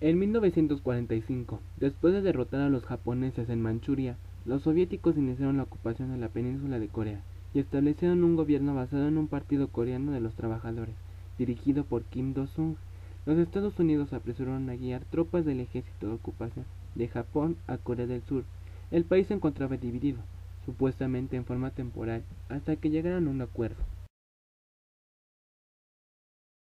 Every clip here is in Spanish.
En 1945, después de derrotar a los japoneses en Manchuria, los soviéticos iniciaron la ocupación de la península de Corea y establecieron un gobierno basado en un partido coreano de los trabajadores, dirigido por Kim Il-sung. Los Estados Unidos apresuraron a guiar tropas del ejército de ocupación de Japón a Corea del Sur. El país se encontraba dividido, supuestamente en forma temporal, hasta que llegaron a un acuerdo.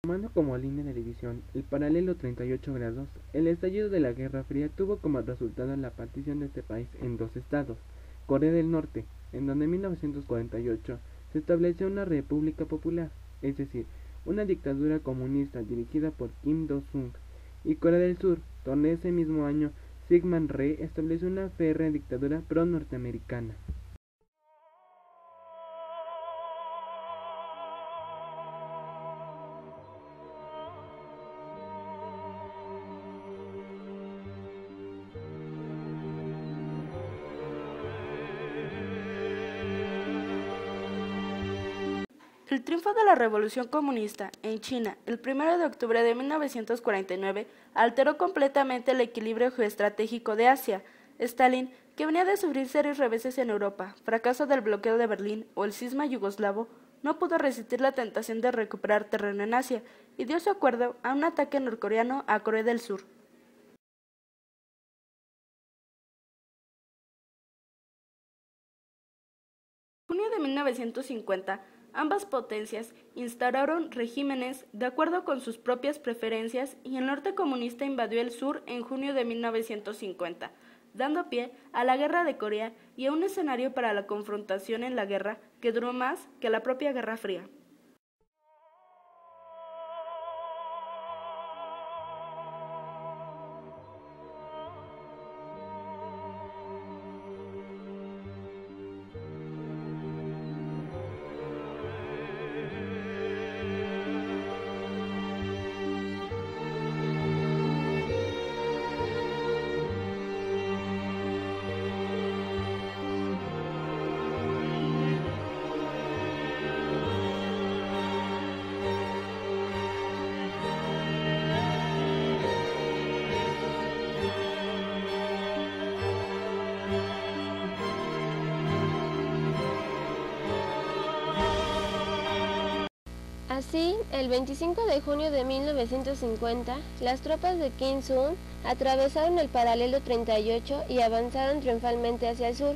Tomando como línea de división el paralelo 38 grados, el estallido de la Guerra Fría tuvo como resultado la partición de este país en dos estados: Corea del Norte, en donde en 1948 se estableció una república popular, es decir, una dictadura comunista dirigida por Kim Il-sung, y Corea del Sur, donde ese mismo año Syngman Rhee estableció una férrea dictadura pro-norteamericana. El triunfo de la Revolución Comunista en China el 1 de octubre de 1949 alteró completamente el equilibrio geoestratégico de Asia. Stalin, que venía de sufrir serios reveses en Europa, fracaso del bloqueo de Berlín o el cisma yugoslavo, no pudo resistir la tentación de recuperar terreno en Asia y dio su acuerdo a un ataque norcoreano a Corea del Sur. En junio de 1950, ambas potencias instauraron regímenes de acuerdo con sus propias preferencias y el norte comunista invadió el sur en junio de 1950, dando pie a la Guerra de Corea y a un escenario para la confrontación en la guerra que duró más que la propia Guerra Fría. Así, el 25 de junio de 1950, las tropas de Kim Il-sung atravesaron el paralelo 38 y avanzaron triunfalmente hacia el sur.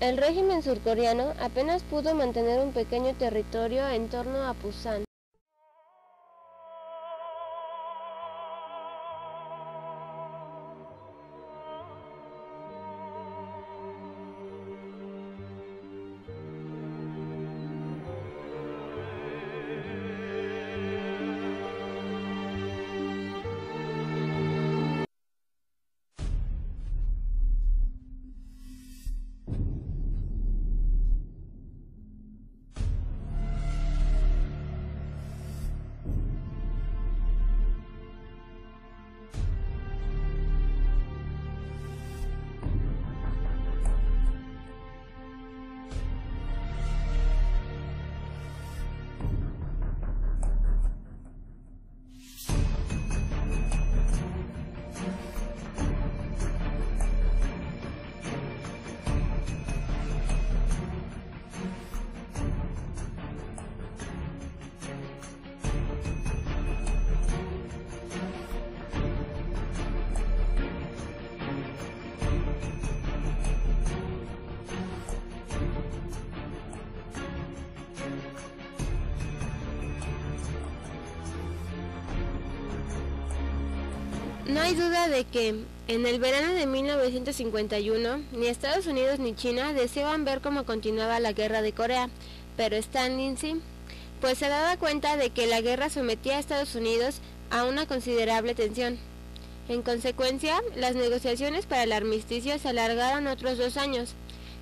El régimen surcoreano apenas pudo mantener un pequeño territorio en torno a Pusan. No hay duda de que, en el verano de 1951, ni Estados Unidos ni China deseaban ver cómo continuaba la guerra de Corea, pero Stalin sí, pues se daba cuenta de que la guerra sometía a Estados Unidos a una considerable tensión. En consecuencia, las negociaciones para el armisticio se alargaron otros 2 años,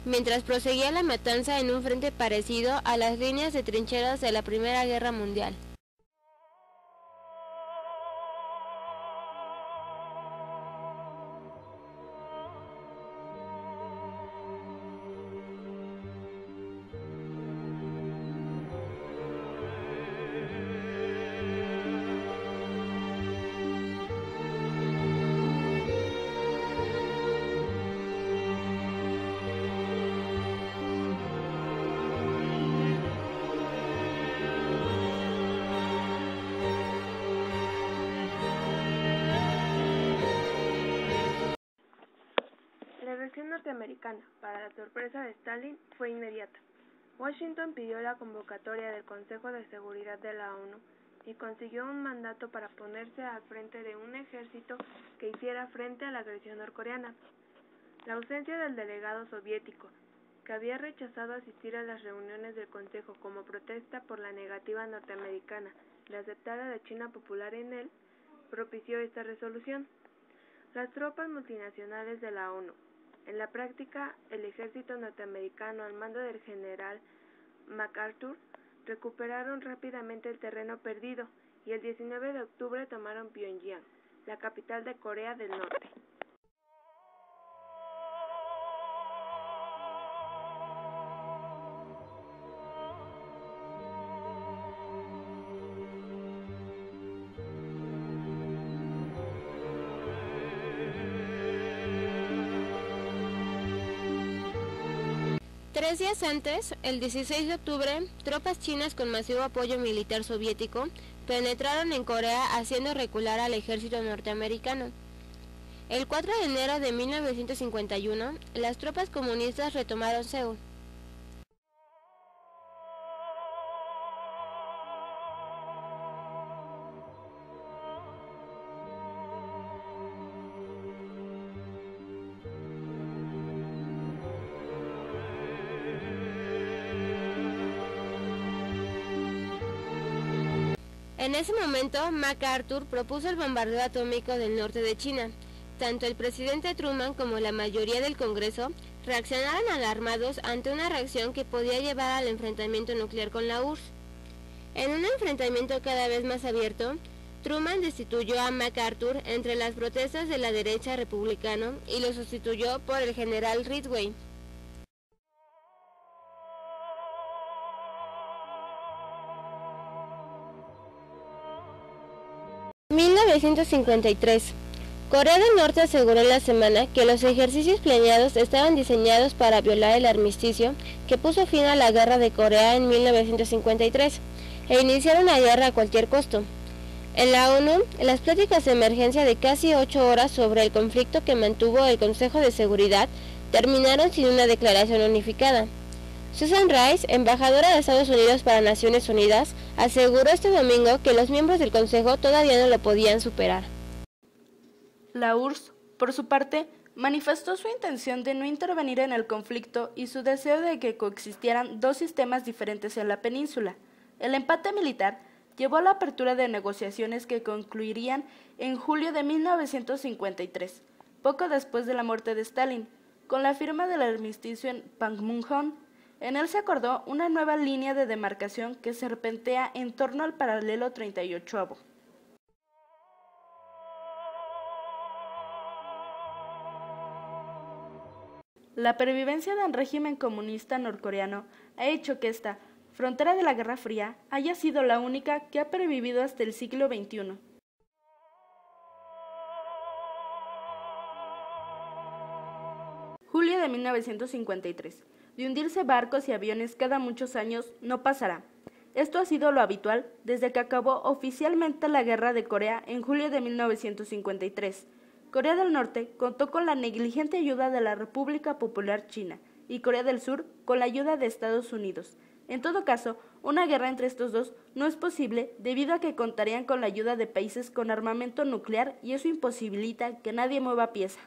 mientras proseguía la matanza en un frente parecido a las líneas de trincheras de la Primera Guerra Mundial. norteamericana, para la sorpresa de Stalin, fue inmediata. Washington pidió la convocatoria del Consejo de Seguridad de la ONU y consiguió un mandato para ponerse al frente de un ejército que hiciera frente a la agresión norcoreana. La ausencia del delegado soviético, que había rechazado asistir a las reuniones del Consejo como protesta por la negativa norteamericana de aceptar a la China popular en él, propició esta resolución. Las tropas multinacionales de la ONU, en la práctica el ejército norteamericano al mando del general MacArthur, recuperaron rápidamente el terreno perdido y el 19 de octubre tomaron Pyongyang, la capital de Corea del Norte. Tres días antes, el 16 de octubre, tropas chinas con masivo apoyo militar soviético penetraron en Corea haciendo recular al ejército norteamericano. El 4 de enero de 1951, las tropas comunistas retomaron Seúl. En ese momento, MacArthur propuso el bombardeo atómico del norte de China. Tanto el presidente Truman como la mayoría del Congreso reaccionaron alarmados ante una reacción que podía llevar al enfrentamiento nuclear con la URSS. En un enfrentamiento cada vez más abierto, Truman destituyó a MacArthur entre las protestas de la derecha republicana y lo sustituyó por el general Ridgway. En 1953, Corea del Norte aseguró en la semana que los ejercicios planeados estaban diseñados para violar el armisticio que puso fin a la guerra de Corea en 1953 e iniciar una guerra a cualquier costo. En la ONU, las pláticas de emergencia de casi 8 horas sobre el conflicto que mantuvo el Consejo de Seguridad terminaron sin una declaración unificada. Susan Rice, embajadora de Estados Unidos para Naciones Unidas, aseguró este domingo que los miembros del Consejo todavía no lo podían superar. La URSS, por su parte, manifestó su intención de no intervenir en el conflicto y su deseo de que coexistieran dos sistemas diferentes en la península. El empate militar llevó a la apertura de negociaciones que concluirían en julio de 1953, poco después de la muerte de Stalin, con la firma del armisticio en Panmunjom. En él se acordó una nueva línea de demarcación que serpentea en torno al paralelo 38º. La pervivencia del régimen comunista norcoreano ha hecho que esta frontera de la Guerra Fría haya sido la única que ha pervivido hasta el siglo XXI. Julio de 1953. De hundirse barcos y aviones cada muchos años no pasará. Esto ha sido lo habitual desde que acabó oficialmente la Guerra de Corea en julio de 1953. Corea del Norte contó con la negligente ayuda de la República Popular China y Corea del Sur con la ayuda de Estados Unidos. En todo caso, una guerra entre estos dos no es posible debido a que contarían con la ayuda de países con armamento nuclear y eso imposibilita que nadie mueva pieza.